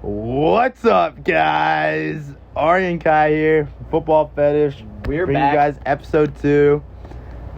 What's up, guys? Ary and Kai here, Football Fetish. We're bringing back. you guys episode 2.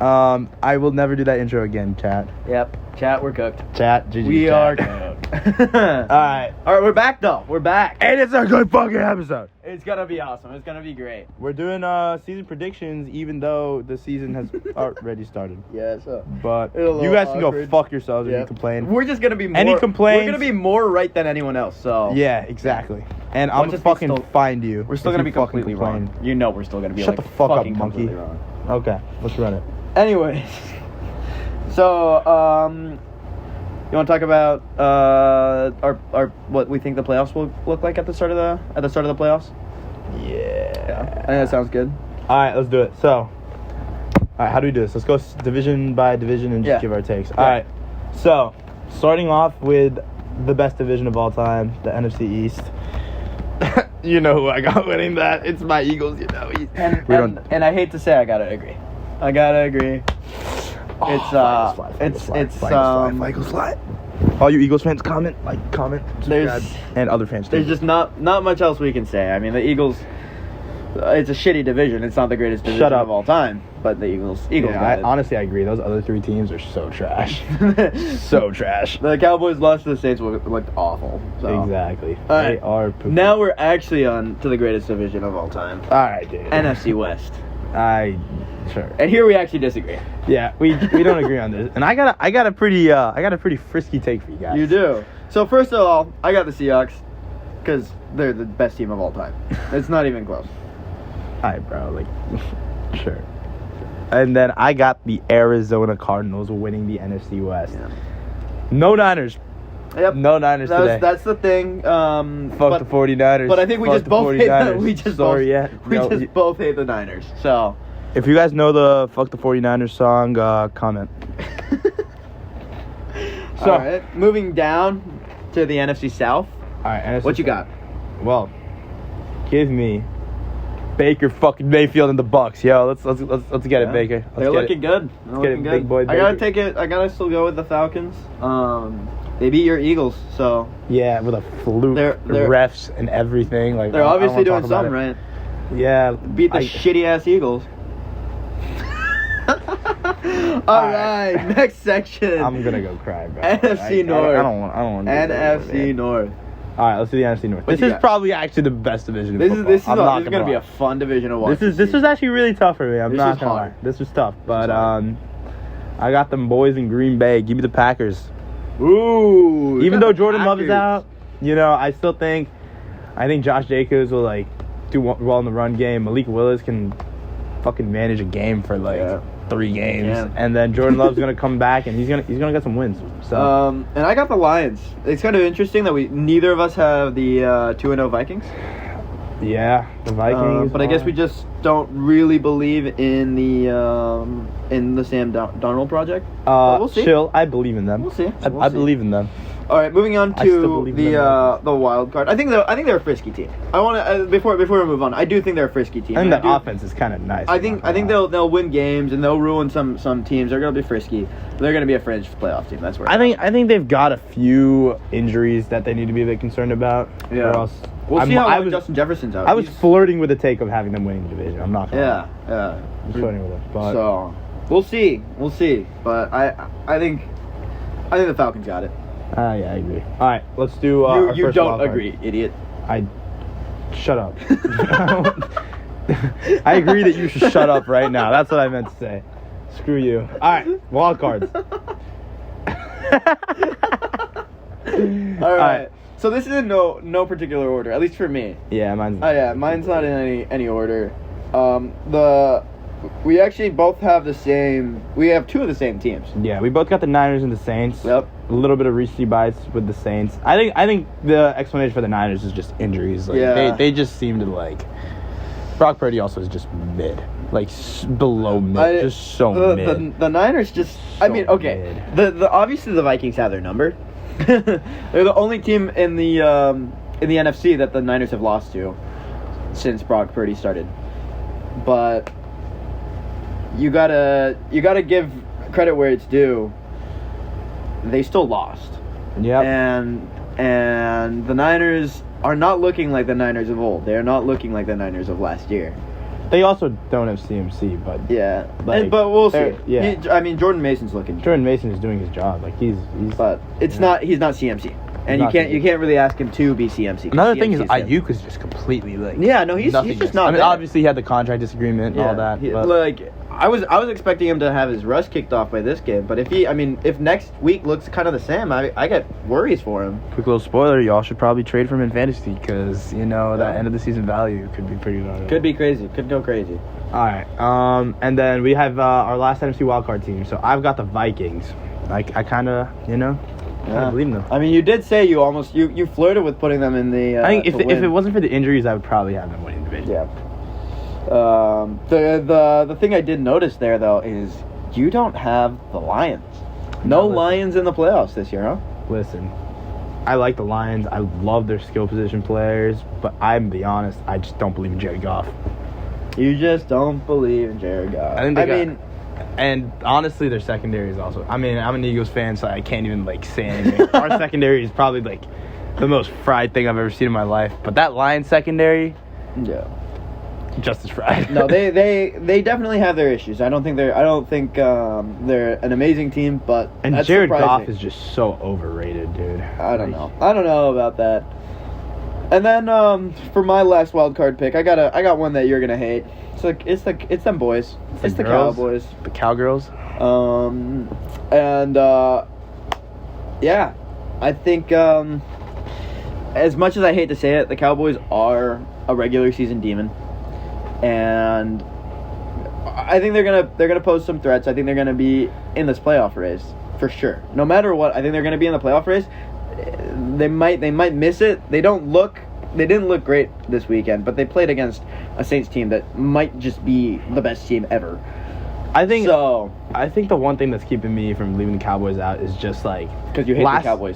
I will never do that intro again, chat. Yep. Chat, we're cooked. Chat, GG. We chat. are cooked. Alright. Alright, we're back though. We're back. And it's a good fucking episode. It's gonna be awesome. It's gonna be great. We're doing season predictions, even though the season has already started. Yeah, so. But It's a little you guys can go awkward. fuck yourselves if Yep. you complain. We're just gonna be more. Any complaints? We're gonna be more right than anyone else. So. Yeah, exactly. And I'm Watch gonna us be fucking still- find you. We're still if gonna you be fucking completely complain. wrong. You know we're still gonna be Shut like the fuck up, fucking monkey. completely wrong. Okay, let's run it. Anyways, so you want to talk about our what we think the playoffs will look like at the start of the playoffs? Yeah. I think that sounds good. Alright, let's do it. So, alright, how do we do this? Let's go division by division and just Yeah. give our takes. Alright, so, starting off with the best division of all time, the NFC East. You know who I got winning that. It's my Eagles, you know. And I hate to say I gotta agree. Michael's fly. All you Eagles fans, comment, subscribe, and other fans too. There's just not much else we can say. I mean, the Eagles. It's a shitty division. It's not the greatest division Shut up. of all time, but the Eagles. Yeah, got honestly, I agree. Those other 3 teams are so trash. So trash. The Cowboys lost to the Saints looked awful. So. Exactly. All right. They are poopy. Now we're actually on to the greatest division of all time, Alright, dude. NFC West. Sure. And here we actually disagree. Yeah, we don't agree on this. And I got a pretty frisky take for you guys. You do. So first of all, I got the Seahawks because they're the best team of all time. It's not even close. Alright, bro, sure. And then I got the Arizona Cardinals winning the NFC West. Yeah. No Niners. Yep. No Niners today. That's the thing. Fuck the 49ers. But I think we Fuck just the both hate 49ers. the, we just Sorry, both, yeah. we No, just both hate the Niners. So if you guys know the Fuck the 49ers song, comment. all right, moving down to the NFC South. Alright, NFC What you South. got? Well, give me Baker fucking Mayfield and the Bucks. Yo, let's get it, Baker. Let's They're get looking good. Let's get it, big boy I gotta Baker. take it. I gotta still go with the Falcons. They beat your Eagles, so Yeah, with a fluke, They're- refs and everything. Like they're I don't obviously wanna doing talk about something it. right. Yeah, Beat the shitty ass Eagles. All right, next section. I'm gonna go cry, bro. NFC North. I don't want. NFC North. All right, let's do the NFC North. What This you is got? probably actually the best division. This in is football. gonna be a fun division to watch. This was actually really tough for me. I'm This not is gonna hard. lie. This was tough, but hard. I got them boys in Green Bay. Give me the Packers. Ooh. Even the though Jordan Love is Packers. out, I still think Josh Jacobs will do well in the run game. Malik Willis can fucking manage a game for 3 games, Yeah. and then Jordan Love's gonna come back and he's gonna get some wins. So And I got the Lions. It's kind of interesting that neither of us have the 2-0 Vikings. yeah, the Vikings. But I guess we just don't really believe in the Sam Darnold project. But we'll see. Chill. I believe in them. We'll see. I We'll see. believe in them. All right, moving on I still to believe in them. the wild card. I think they're a frisky team. I want to before we move on. I do think they're a frisky team. I think And the offense is kind of nice. I think they'll win games and they'll ruin some teams. They're gonna be frisky. They're gonna be a fringe playoff team. That's where I think they've got a few injuries that they need to be a bit concerned about. Yeah. Or else We'll see how I long was, Justin Jefferson's out. I was He's- flirting with the take of having them winning the division. I'm not gonna lie. yeah. I'm flirting with it. But So we'll see. But I think the Falcons got it. yeah, I agree. All right, let's do. Our You first don't wild card. agree, idiot. Shut up. I agree that you should shut up right now. That's what I meant to say. Screw you. All right, wild cards. All right. So this is in no particular order, at least for me. Yeah, mine's. Mine's not in any order. We actually both have the same. We have 2 of the same teams. Yeah, we both got the Niners and the Saints. Yep. A little bit of recency bias with the Saints. I think the explanation for the Niners is just injuries. They just seem to Brock Purdy also is just mid, below mid, just so mid. The Niners just. I mean, okay. mid. The obviously the Vikings have their number. They're the only team in the NFC that the Niners have lost to since Brock Purdy started. But you gotta give credit where it's due. They still lost. Yep. And And the Niners are not looking like the Niners of old. They are not looking like the Niners of last year. They also don't have CMC, but yeah, like, but we'll see. Yeah, I mean, Jordan Mason's looking. Jordan Mason is doing his job. Like he's but it's not. He's not CMC, and you can't really ask him to be CMC. Another CMC thing is Ayuk is just completely like. Yeah, no, he's just not. I mean, obviously he had the contract disagreement and all that. Like I was expecting him to have his rust kicked off by this game, but if next week looks kind of the same, I get worries for him. Quick little spoiler: y'all should probably trade for him in fantasy because that end of the season value could be pretty low. Could be crazy. Could go crazy. All right. And then we have our last NFC wildcard team. So I've got the Vikings. Like I kind of believe in them. I mean, you did say you flirted with putting them in the. I think if it wasn't for the injuries, I would probably have them winning the division. Yeah. The thing I did notice there though is you don't have the Lions. No Lions in the playoffs this year, huh? Listen, I like the Lions. I love their skill position players, but I'm be honest, I just don't believe in Jared Goff. You just don't believe in Jared Goff. And honestly, their secondary is also. I mean, I'm an Eagles fan, so I can't even say anything. Our secondary is probably the most fried thing I've ever seen in my life. But that Lions secondary, yeah, just as fried. No, they definitely have their issues. I don't think they're an amazing team, but and Jared Goff is just so overrated, dude. I don't know about that. And then for my last wild card pick, I got one that you're gonna hate. It's them boys. It's the Cowboys. The Cowgirls. Yeah, I think as much as I hate to say it, the Cowboys are a regular season demon, and I think they're gonna pose some threats. I think they're gonna be in this playoff race for sure. No matter what, I think they're gonna be in the playoff race. They might miss it. They didn't look great this weekend, but they played against a Saints team that might just be the best team ever. I think the one thing that's keeping me from leaving the Cowboys out is just because you hate the Cowboys.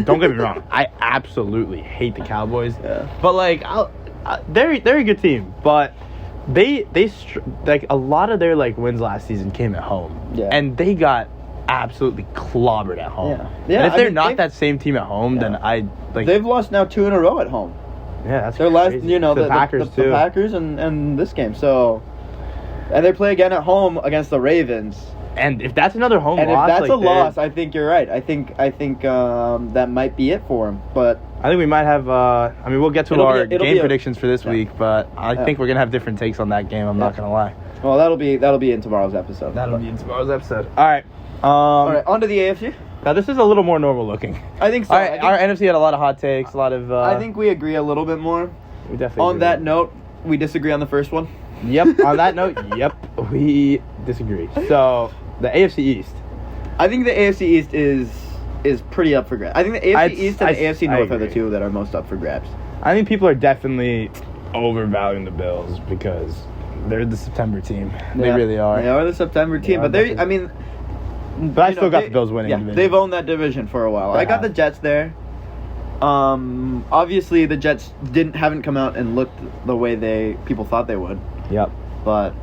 Don't get me wrong. I absolutely hate the Cowboys. Yeah. But they're a good team, but they a lot of their wins last season came at home. Yeah. And they got absolutely clobbered at home. Yeah. And if they're not that same team at home, then they've lost now 2 in a row at home. Yeah, that's their crazy. last. The Packers too. The Packers and this game. So, and they play again at home against the Ravens. And if that's another home loss, if that's a loss, I think you're right. I think that might be it for them. But I think we might have. We'll get to our game predictions for this week, but I think we're gonna have different takes on that game. I'm not gonna lie. Well, that'll be in tomorrow's episode. All right. All right. On to the AFC. Now this is a little more normal looking. I think so. Our NFC had a lot of hot takes, a lot of. I think we agree a little bit more. We definitely. On that note, we disagree on the first one. Yep. On that note, we disagree. So the AFC East. I think the AFC East is pretty up for grabs. I think the AFC East and the AFC North are the two that are most up for grabs. I think people are definitely overvaluing the Bills because they're the September team. They really are. They are the September team, but But I still got the Bills winning. Yeah, division. They've owned that division for a while. I got the Jets there. Obviously the Jets haven't come out and looked the way people thought they would. Yep. But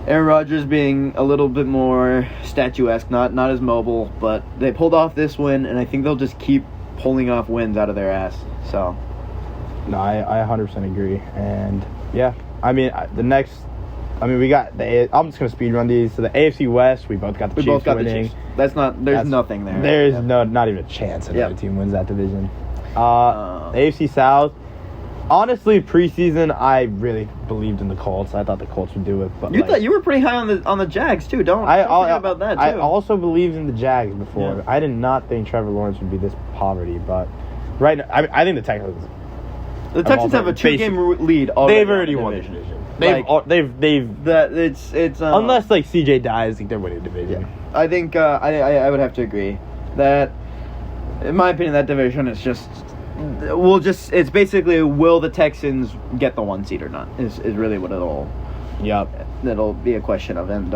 Aaron Rodgers being a little bit more statuesque, not as mobile, but they pulled off this win, and I think they'll just keep pulling off wins out of their ass. So. No, I 100% agree, and yeah, we got I'm just gonna speed run these. So the AFC West, we both got the Chiefs winning. There's nothing there. There's not even a chance another team wins that division. The AFC South, honestly, preseason I really believed in the Colts. I thought the Colts would do it, but you were pretty high on the Jags too. Don't forget about that too. I also believed in the Jags before. Yeah. I did not think Trevor Lawrence would be this poverty, but right now, I think the Texans. The Texans have a 2-game lead already. They've already won the division. Unless CJ dies, I think they're winning the division. Yeah. I think I would have to agree that, in my opinion, that division is just. It's basically will the Texans get the 1 seed or not is really what it'll be a question of, and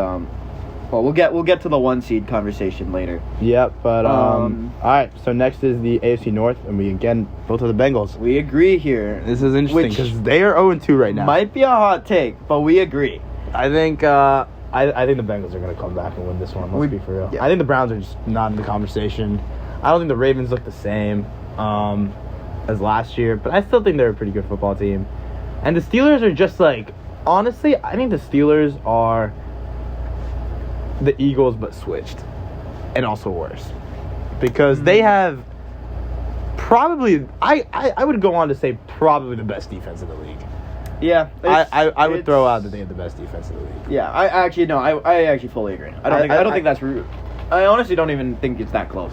we'll get to the 1 seed conversation later. Yep, but all right. So next is the AFC North, and we again both of the Bengals. We agree here. This is interesting because they are 0-2 right now. Might be a hot take, but we agree. I think I think the Bengals are going to come back and win this one. Let's be for real. Yeah. I think the Browns are just not in the conversation. I don't think the Ravens look the same as last year, but I still think they're a pretty good football team. And the Steelers are just like, honestly, I think the Steelers are the Eagles but switched, and also worse, because they have probably, I would go on to say probably the best defense in the league. Yeah, I would throw out that they have the best defense in the league. Yeah, I actually fully agree. I don't think that's rude. I honestly don't even think it's that close.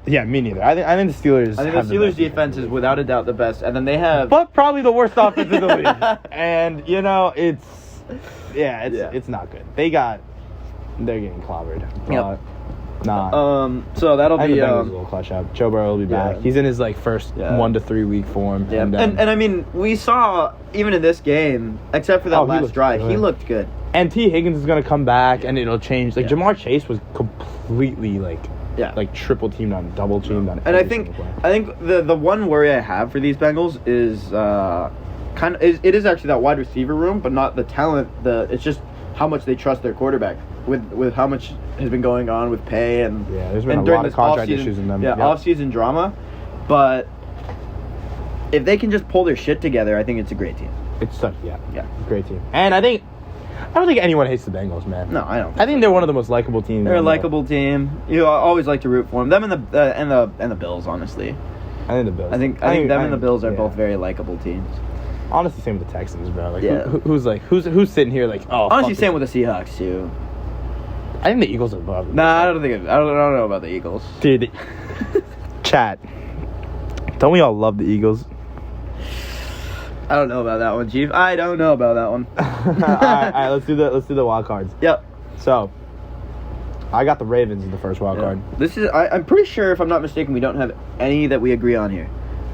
Me neither. I think the Steelers. I think the Steelers' defense is without a doubt the best, and then they have, but probably the worst offense in the league. And it's not good. They're getting clobbered. Yep. Nah. So that'll be the Bengals will clutch up. Joe Burrow will be back. He's in his first 1 to 3 week form. Yeah. And I mean, we saw even in this game, except for that last drive, he looked good. And T. Higgins is gonna come back, and it'll change. Jamar Chase was completely triple teamed on, double teamed on. And I think the one worry I have for these Bengals is it is actually that wide receiver room, but not the talent. It's just how much they trust their quarterback with how much has been going on with pay and there's been a lot of contract issues in them. Off-season drama. But if they can just pull their shit together, I think it's a great team. It's such great team. And I don't think anyone hates the Bengals, man. No, I don't. I think they're one of the most likable teams. They're a likable team. I always like to root for them. Them and the Bills, honestly. I think the Bills. I think them and the Bills are both very likable teams. Honestly, same with the Texans, bro. Who's sitting here honestly, same with the Seahawks too. I think the Eagles are above them. Nah, I don't know about the Eagles. Dude, chat. Don't we all love the Eagles? I don't know about that one, Chief. I don't know about that one. all right, let's do the wild cards. Yep. So, I got the Ravens in the first wild card. This is I'm pretty sure, if I'm not mistaken, we don't have any that we agree on here.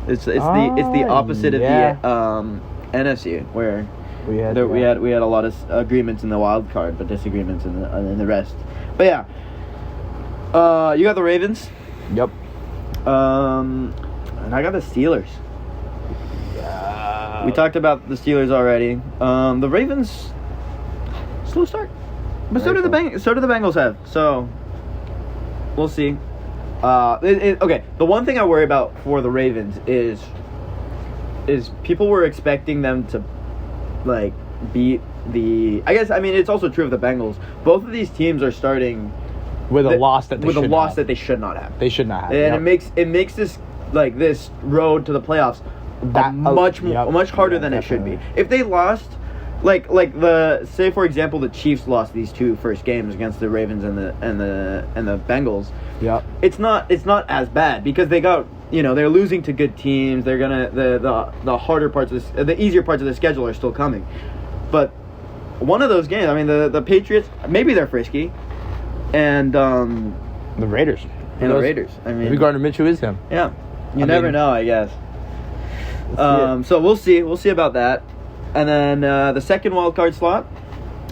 It's the opposite of the NFC, where we had a lot of agreements in the wild card, but disagreements in the rest. But yeah, you got the Ravens. Yep. And I got the Steelers. We talked about the Steelers already. The Ravens, slow start, but so do the Bengals have. So we'll see. Okay, the one thing I worry about for the Ravens is people were expecting them to beat the. I mean it's also true of the Bengals. Both of these teams are starting with a loss that they should not have. They should not have. And it makes this this road to the playoffs much harder than it should be. If they lost, say for example the Chiefs lost these two first games against the Ravens and the Bengals. Yeah. It's not as bad because they got they're losing to good teams. They're gonna the harder parts of the easier parts of the schedule are still coming. But one of those games, I mean the Patriots, maybe they're frisky, and the Raiders. And the Raiders. I mean, maybe Gardner Minshew is him. Yeah. You never know, I guess. So we'll see about that. And then the second wild card slot.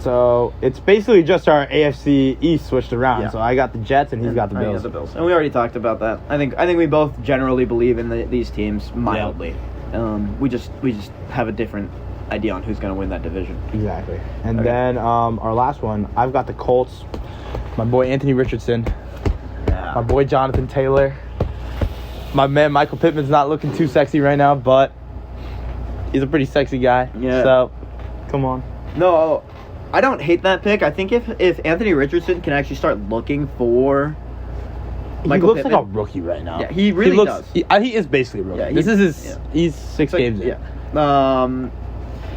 So it's basically just our AFC East switched around. Yeah. So I got the Jets and he's got the Bills. I got the Bills. And we already talked about that. I think we both generally believe in these teams mildly. Yeah. We just have a different idea on who's going to win that division. Exactly. And then our last one, I've got the Colts. My boy Anthony Richardson. Yeah. My boy Jonathan Taylor. My man Michael Pittman's not looking too sexy right now, but he's a pretty sexy guy. Yeah. So, come on. No, I don't hate that pick. I think if Anthony Richardson can actually start looking for Michael Pittman. He looks like a rookie right now. Yeah, he really does. He is basically a rookie. Yeah, this is his. Yeah. He's 6 games in. Yeah.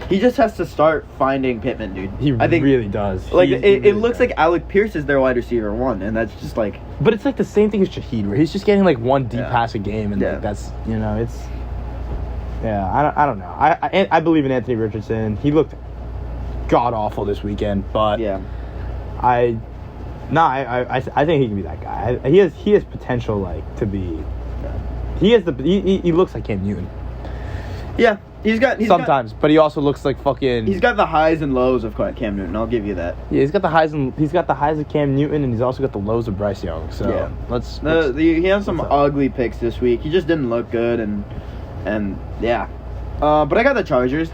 He just has to start finding Pittman, dude. I think really does. It looks like Alec Pierce is their wide receiver one, and that's just like. But it's the same thing as Shaheed, where he's just getting one deep pass a game, and that's it's. Yeah, I don't know. I believe in Anthony Richardson. He looked god awful this weekend, but I think he can be that guy. He has potential to be. He looks like Cam Newton. Yeah. But he also looks like fucking. He's got the highs and lows of Cam Newton. I'll give you that. Yeah, he's got the highs of Cam Newton, and he's also got the lows of Bryce Young. So he has some ugly picks this week. He just didn't look good, and yeah. But I got the Chargers,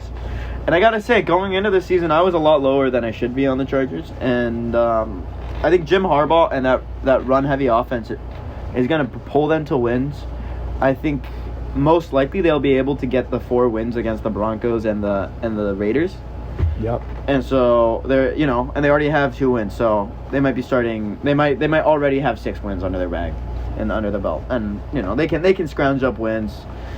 and I gotta say, going into the season, I was a lot lower than I should be on the Chargers, and I think Jim Harbaugh and that run heavy offense is going to pull them to wins. I think most likely they'll be able to get the 4 wins against the Broncos and the Raiders. Yep. And so they're, and they already have 2 wins, so they might be starting. They might already have 6 wins under their bag and under the belt, and they can scrounge up wins.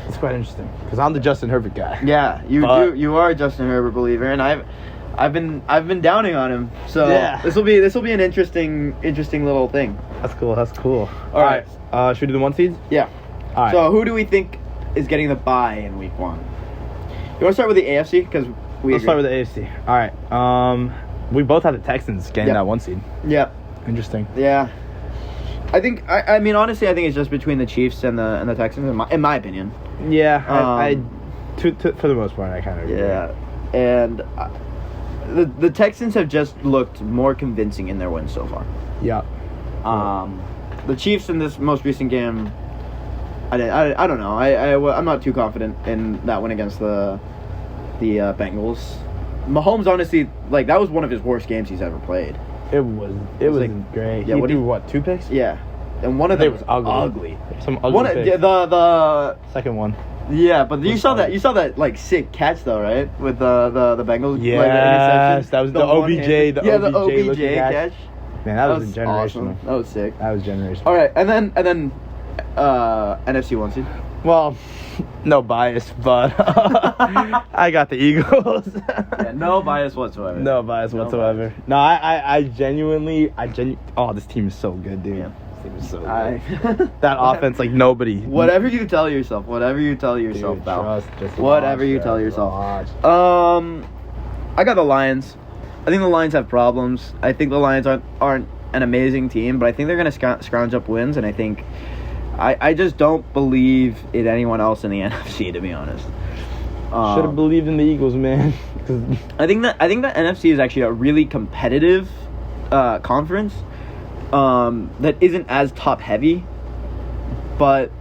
It's quite interesting because I'm the Justin Herbert guy. Yeah, you are a Justin Herbert believer, and I've been downing on him. So yeah. this will be an interesting little thing. That's cool. All right. Should we do the 1 seeds? Yeah. All right. So who do we think is getting the bye in week 1? You want to start with the AFC because Let's start with the AFC. All right. We both have the Texans getting that 1 seed. Yep. Interesting. Yeah. I think. I mean, honestly, I think it's just between the Chiefs and the Texans, in my opinion. Yeah. For the most part, I kind of agree. Yeah. And the Texans have just looked more convincing in their wins so far. Yeah. The Chiefs in this most recent game, I don't know. I'm not too confident in that one against the Bengals. Mahomes, honestly, that was one of his worst games he's ever played. It was great. Yeah, he threw 2 picks? Yeah, and one of them was ugly. Some ugly one picks. The second one. Yeah, but you saw that sick catch though, right? With the Bengals. Yes, that was the OBJ. The OBJ catch. Man, that was generational. Awesome. That was sick. That was generational. All right, and then NFC 1 seed. Well, no bias, but I got the Eagles. Yeah, no bias whatsoever. No bias whatsoever. No, I genuinely, oh, this team is so good, dude. Yeah. This team is so good. That offense, nobody. Whatever you tell yourself, Dude, pal. just whatever you tell yourself. I got the Lions. I think the Lions have problems. I think the Lions aren't an amazing team, but I think they're going to scrounge up wins, and I think I just don't believe in anyone else in the NFC, to be honest. Should have believed in the Eagles, man. I think that NFC is actually a really competitive conference that isn't as top heavy, but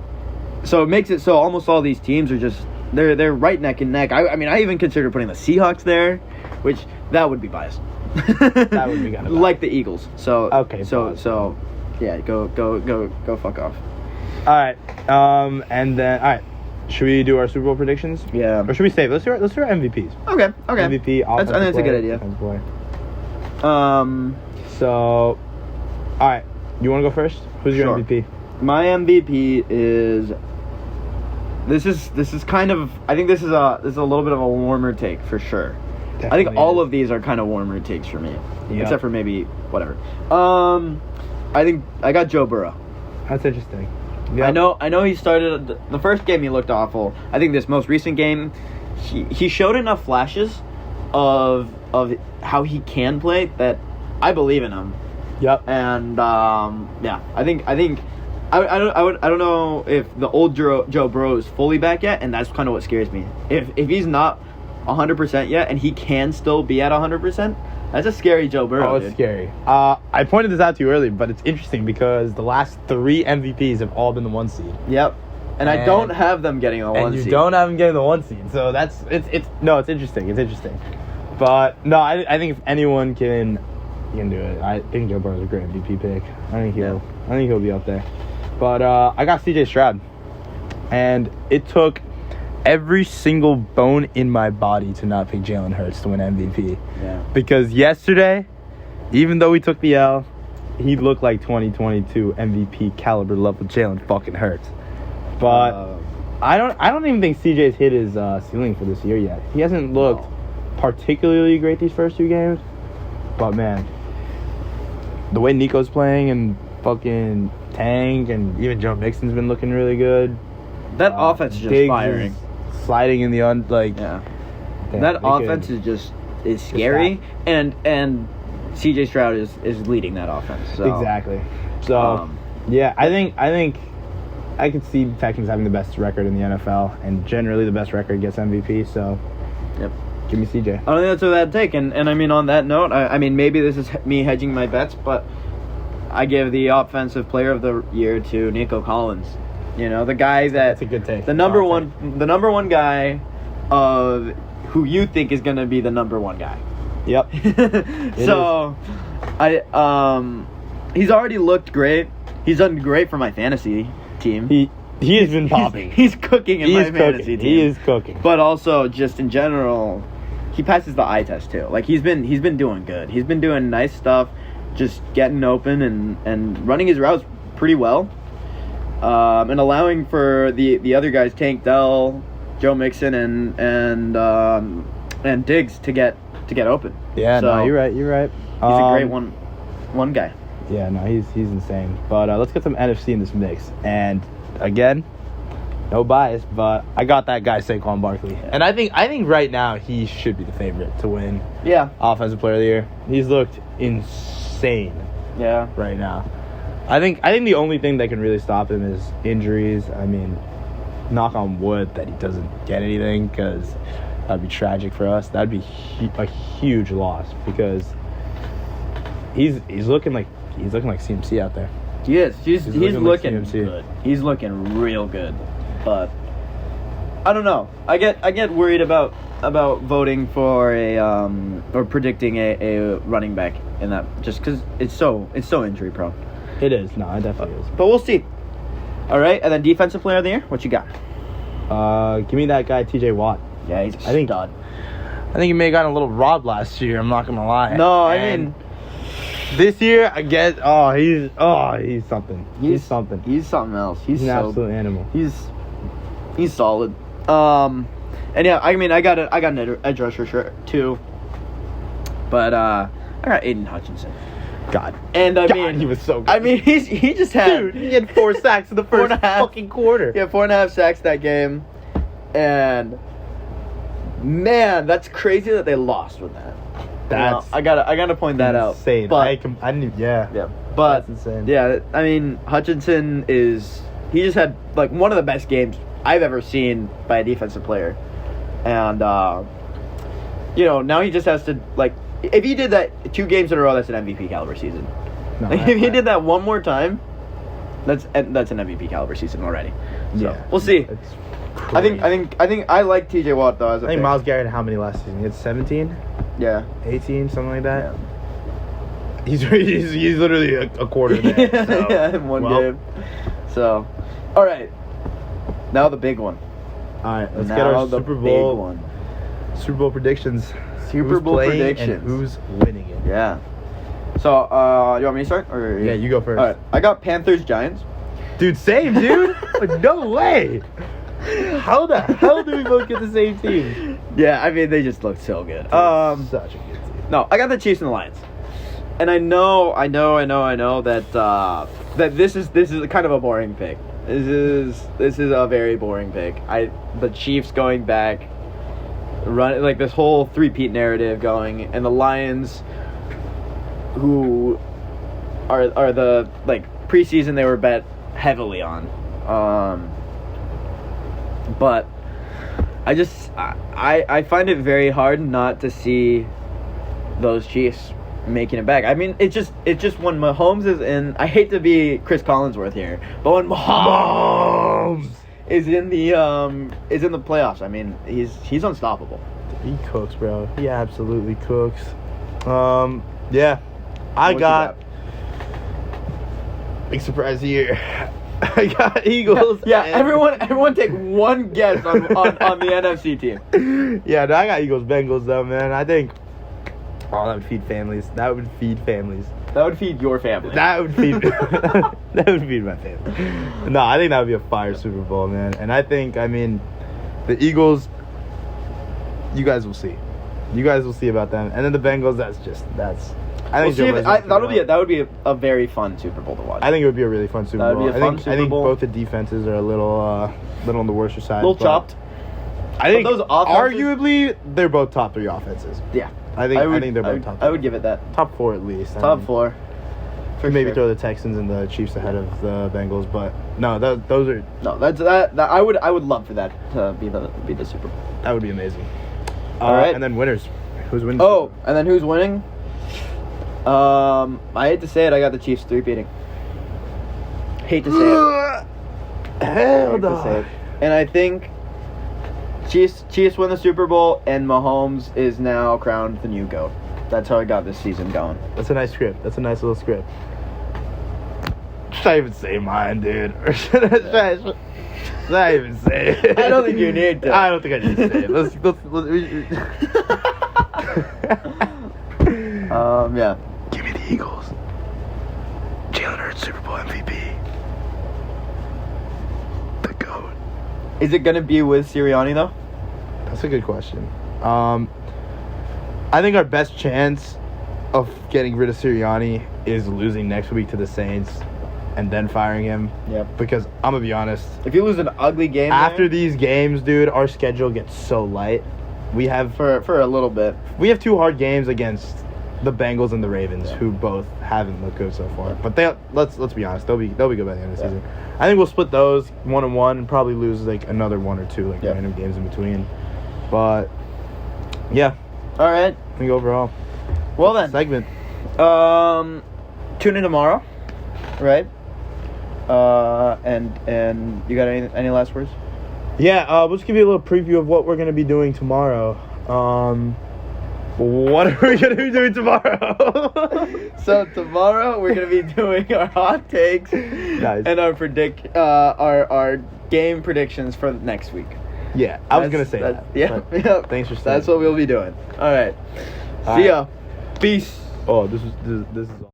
so it makes it so almost all these teams are just they're right neck and neck. I mean, I even consider putting the Seahawks there, which that would be biased. That would be kind of like the Eagles. So okay. So yeah, go fuck off. All right. And then all right. Should we do our Super Bowl predictions? Yeah. Or should we save? Let's do our MVPs. Okay. MVP. I think that's a good idea. So, all right. You want to go first? Who's your MVP? My MVP is. This is kind of. I think this is a little bit of a warmer take for sure. Definitely I think all of these are kind of warmer takes for me, except for maybe whatever. I think I got Joe Burrow. That's interesting. Yep. I know he started the first game he looked awful. I think this most recent game he showed enough flashes of how he can play that I believe in him. Yep. And yeah, I think I don't know if the old Joe Burrow is fully back yet, and that's kind of what scares me. If he's not 100% yet and he can still be at 100%, that's a scary Joe Burrow. Oh, it's scary. I pointed this out to you earlier, but it's interesting because the last 3 MVPs have all been the 1 seed. Yep. And I don't have them getting the 1 seed. And you don't have them getting the 1 seed. So it's interesting. It's interesting. But no, I think if anyone can do it. I think Joe Burrow's a great MVP pick. I think he'll be up there. But I got CJ Stroud. And it took every single bone in my body to not pick Jalen Hurts to win MVP. Yeah. Because yesterday, even though we took the L, he looked like 2022 MVP caliber level Jalen fucking Hurts. But I don't even think CJ's hit his ceiling for this year yet. He hasn't looked particularly great these first 2 games. But man, the way Nico's playing and fucking Tank and even Joe Mixon's been looking really good. That offense is just Diggs firing. Sliding in the yeah. That offense is scary, and CJ Stroud is leading that offense. So. Exactly. So yeah, I think I could see Texans having the best record in the NFL, and generally the best record gets MVP. So yep, give me CJ. I don't think that's a bad take, and I mean on that note, I mean maybe this is me hedging my bets, but I give the offensive player of the year to Nico Collins. You know, the guy that's a good take. The number one guy of who you think is going to be the number 1 guy. Yep. So, he's already looked great, He's done great for my fantasy team. He has been popping. He's cooking in my fantasy team. He is cooking. But also, just in general, he passes the eye test too. Like, he's been doing good. He's been doing nice stuff, just getting open and running his routes pretty well, and allowing for the other guys, Tank Dell, Joe Mixon, and Diggs to get open. Yeah, so, no, you're right. He's a great one guy. Yeah, no, he's insane. But let's get some NFC in this mix. And again, no bias, but I got that guy Saquon Barkley, and I think right now he should be the favorite to win. Yeah, Offensive Player of the Year. He's looked insane. Yeah, right now. I think the only thing that can really stop him is injuries. I mean, knock on wood that he doesn't get anything, because that'd be tragic for us. That'd be a huge loss, because he's looking like CMC out there. He is. He's looking like good. He's looking real good. But I don't know. I get worried about voting for a or predicting a running back in that, just because it's so injury prone. It is. No, it definitely is. But we'll see. All right, and then Defensive Player of the Year. What you got? Give me that guy TJ Watt. Yeah, he's I think he may have gotten a little robbed last year. I'm not gonna lie. No, I mean, this year I guess. He's something. He's something. He's something else. He's an absolute animal. He's solid. And yeah, I mean, I got an edge rusher too. But I got Aiden Hutchinson. God. And I mean, he was so good. I mean, he just had... Dude, he had 4 sacks in the first fucking quarter. He had 4.5 sacks that game. And, man, that's crazy that they lost with that. I gotta point that out. Insane. But, yeah. But, that's insane. Yeah, I mean, Hutchinson he just had, like, one of the best games I've ever seen by a defensive player. And, now he just has to, like... If he did that 2 games in a row, that's an MVP caliber season. No, if he did that one more time, that's an MVP caliber season already. So, yeah, we'll see. I think I like TJ Watt though. I think Myles Garrett had how many last season? He had 17. Yeah. 18, something like that. Yeah. He's literally a quarter there. So. Yeah, in one game. So, all right. Now the big one. All right, let's get our Super Bowl predictions. Super Bowl prediction. And who's winning it? Yeah. So, you want me to start? Or yeah, you go first. All right. I got Panthers Giants. Dude, same, dude. No way. How the hell do we both get the same team? Yeah, I mean, they just look so good. Such a good team. No, I got the Chiefs and the Lions. And I know that that this is kind of a boring pick. This is a very boring pick. The Chiefs going back, run like this whole three-peat narrative going, and the Lions, who are the, like, preseason they were bet heavily on, but I find it very hard not to see those Chiefs making it back. I mean, it's just when Mahomes is in. I hate to be Chris Collinsworth here, but when Mahomes is in the playoffs, I mean, he's unstoppable. He cooks, bro. He absolutely cooks. Yeah, I got big surprise here. I got Eagles. Yeah, everyone take one guess on the NFC team. Yeah, no, I got Eagles Bengals though, man. I think that would feed families. That would feed families. That would feed your family. That would feed that would feed my family. No, I think that would be a fire Super Bowl, man. And I think, I mean, the Eagles, you guys will see. You guys will see about them. And then the Bengals, I think that would be a very fun Super Bowl to watch. I think it would be a really fun Super Bowl. I think both the defenses are a little on the worse side. A little chopped. I think those offenses, arguably they're both top 3 offenses. Yeah. I think they're both top 3. I would give it that. Top 4 at least. Top 4. Maybe throw the Texans and the Chiefs ahead of the Bengals, but no, those are that I would love for that to be the Super Bowl. That would be amazing. All right, and then winners. Who's winning? Oh, and then who's winning? I hate to say it, I got the Chiefs 3-peating. Hate to say it. Hell no. And I think Chiefs win the Super Bowl, and Mahomes is now crowned the new GOAT. That's how I got this season going. That's a nice script. That's a nice little script. Should I even say mine, dude? Or should I even say it? I don't think you need to. I don't think I need to say it. Let's yeah. Give me the Eagles. Jalen Hurts, Super Bowl MVP. The GOAT. Is it gonna be with Sirianni though? That's a good question. I think our best chance of getting rid of Sirianni is losing next week to the Saints and then firing him. Yep. Because I'm gonna be honest. If you lose an ugly game After these games, dude, our schedule gets so light. We have for a little bit. We have 2 hard games against the Bengals and the Ravens, who both haven't looked good so far. But let's be honest, they'll be good by the end of the season. I think we'll split those 1-1 and probably lose like another 1 or 2 like random games in between. But yeah. All right. I think overall. Well then. Segment. Tune in tomorrow, right? And you got any last words? Yeah. We'll just give you a little preview of what we're gonna be doing tomorrow. What are we going to be doing tomorrow? So tomorrow we're going to be doing our hot takes and our game predictions for next week. Yeah, I was going to say that. Yeah. Thanks for saying That's what we'll be doing. All right. See ya. Peace. Oh, this is